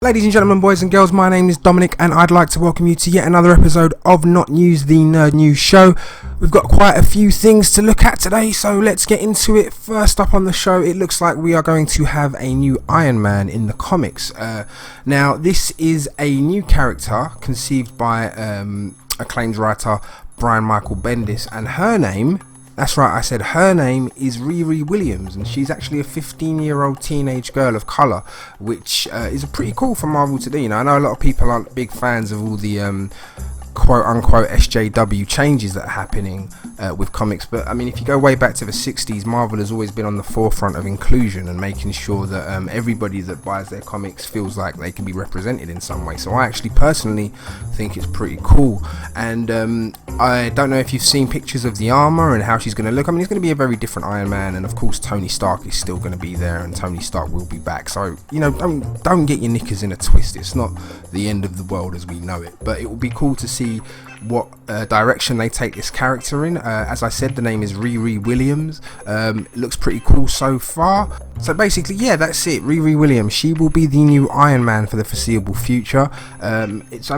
Ladies and gentlemen, boys and girls, my name is Dominic and I'd like to welcome you to yet another episode of Not News, the Nerd News Show. We've got quite a few things to look at today, so let's get into it. First up on the show, it looks like we are going to have a new Iron Man in the comics. Now, this is a new character conceived by acclaimed writer Brian Michael Bendis, and her name... That's right, I said her name is Riri Williams, and she's actually a 15-year-old teenage girl of colour, which is pretty cool for Marvel to do. You know, I know a lot of people aren't big fans of all the quote-unquote SJW changes that are happening with comics, but I mean, if you go way back to the 60s, Marvel has always been on the forefront of inclusion and making sure that everybody that buys their comics feels like they can be represented in some way. So I actually personally think it's pretty cool, and I don't know if you've seen pictures of the armor and how she's going to look. I mean, it's going to be a very different Iron Man, and of course Tony Stark is still going to be there, and Tony Stark will be back. So, you know, don't get your knickers in a twist. It's not the end of the world as we know it, but it will be cool to see what direction they take this character in. As I said, the name is Riri Williams. It looks pretty cool so far. So basically, yeah, that's it. Riri Williams, she will be the new Iron Man for the foreseeable future. I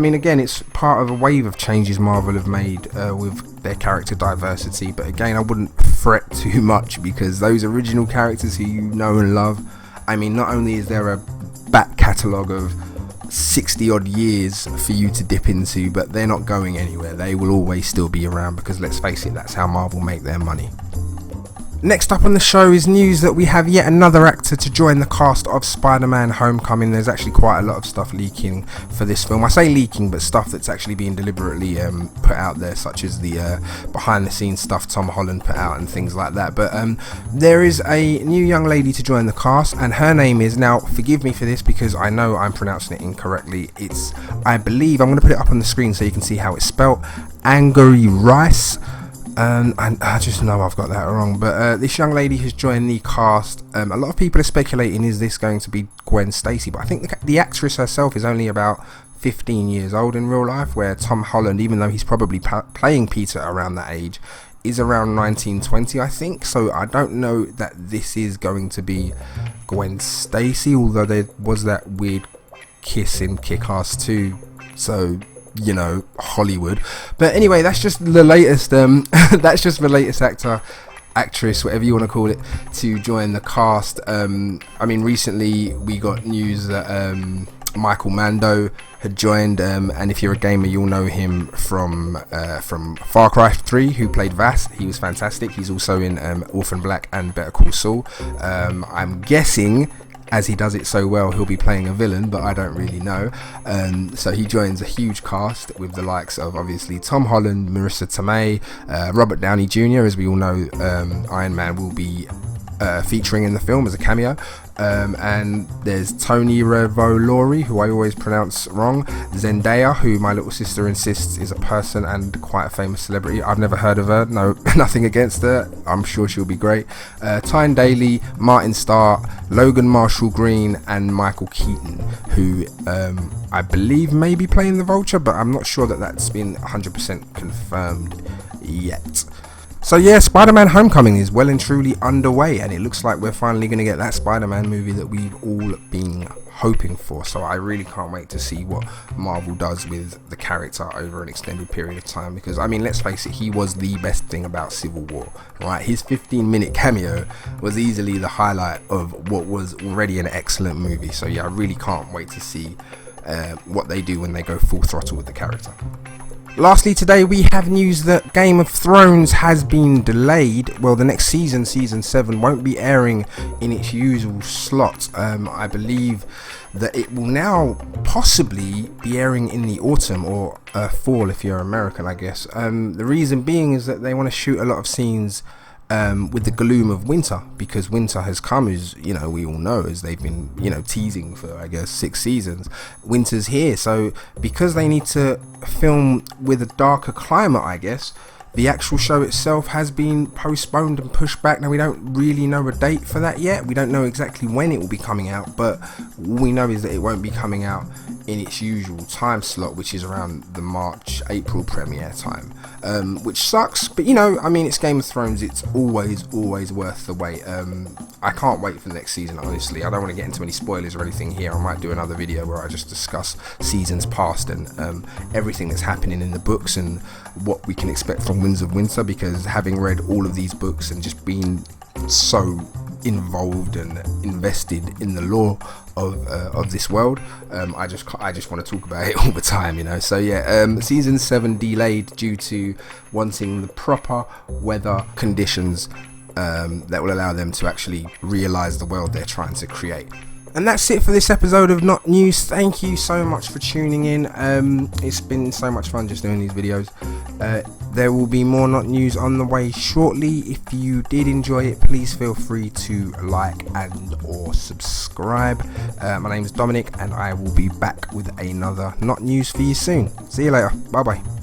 mean, again, it's part of a wave of changes Marvel have made with their character diversity, but again, I wouldn't fret too much, because those original characters who you know and love, I mean, not only is there a back catalogue of 60 odd years for you to dip into, but they're not going anywhere. They will always still be around, because let's face it, that's how Marvel make their money. Next up on the show is news that we have yet another actor to join the cast of SpiderMan Homecoming. There's actually quite a lot of stuff leaking for this film. I say leaking, but stuff that's actually being deliberately put out there, such as the behind the scenes stuff Tom Holland put out and things like that. But there is a new young lady to join the cast, and her name is, now forgive me for this because I know I'm pronouncing it incorrectly, it's, I believe, I'm going to put it up on the screen so you can see how it's spelt, Angourie Rice. And I just know I've got that wrong, but this young lady has joined the cast. A lot of people are speculating, is this going to be Gwen Stacy? But I think the actress herself is only about 15 years old in real life, where Tom Holland, even though he's probably playing Peter around that age, is around 1920, I think. So I don't know that this is going to be Gwen Stacy, although there was that weird kiss in Kick-Ass 2. So, you know, Hollywood. But anyway, that's just the latest that's just the latest actress, whatever you want to call it, to join the cast. I mean, recently we got news that Michael Mando had joined, and if you're a gamer, you'll know him from Far Cry 3, who played Vass. He was fantastic. He's also in Orphan Black and Better Call Saul. I'm guessing, as he does it so well, he'll be playing a villain, but I don't really know. So he joins a huge cast with the likes of, obviously, Tom Holland, Marissa Tomei, Robert Downey Jr., as we all know. Iron Man will be featuring in the film as a cameo. And there's Tony Revolori, who I always pronounce wrong, Zendaya, who my little sister insists is a person and quite a famous celebrity. I've never heard of her, no, nothing against her, I'm sure she'll be great. Tyne Daly, Martin Starr, Logan Marshall Green, and Michael Keaton, who I believe may be playing the Vulture, but I'm not sure that that's been 100% confirmed yet. So yeah, Spider-Man Homecoming is well and truly underway, and it looks like we're finally going to get that Spider-Man movie that we've all been hoping for. So I really can't wait to see what Marvel does with the character over an extended period of time, because I mean, let's face it, he was the best thing about Civil War, right? His 15-minute cameo was easily the highlight of what was already an excellent movie. So yeah, I really can't wait to see what they do when they go full throttle with the character. Lastly, today we have news that Game of Thrones has been delayed. Well, the next season, season 7, won't be airing in its usual slot. I believe that it will now possibly be airing in the autumn, or fall if you're American, I guess. The reason being is that they want to shoot a lot of scenes with the gloom of winter, because winter has come, as you know, we all know, as they've been, you know, teasing for, I guess, 6 seasons. Winter's here, so because they need to film with a darker climate, I guess, The actual show itself has been postponed and pushed back. Now we don't really know a date for that yet. We don't know exactly when it will be coming out, but all we know is that it won't be coming out in its usual time slot, which is around the March-April premiere time, which sucks, but you know, I mean, it's Game of Thrones. It's always worth the wait. I can't wait for the next season, honestly. I don't want to get into any spoilers or anything here. I might do another video where I just discuss seasons past and everything that's happening in the books and what we can expect from Winds of Winter, because having read all of these books and just being so involved and invested in the lore of this world, I just want to talk about it all the time, you know. So yeah, season 7 delayed due to wanting the proper weather conditions that will allow them to actually realize the world they're trying to create. And that's it for this episode of Not News. Thank you so much for tuning in. It's been so much fun just doing these videos. There will be more Not News on the way shortly. If you did enjoy it, please feel free to like and or subscribe. My name is Dominic, and I will be back with another Not News for you soon. See you later. Bye bye.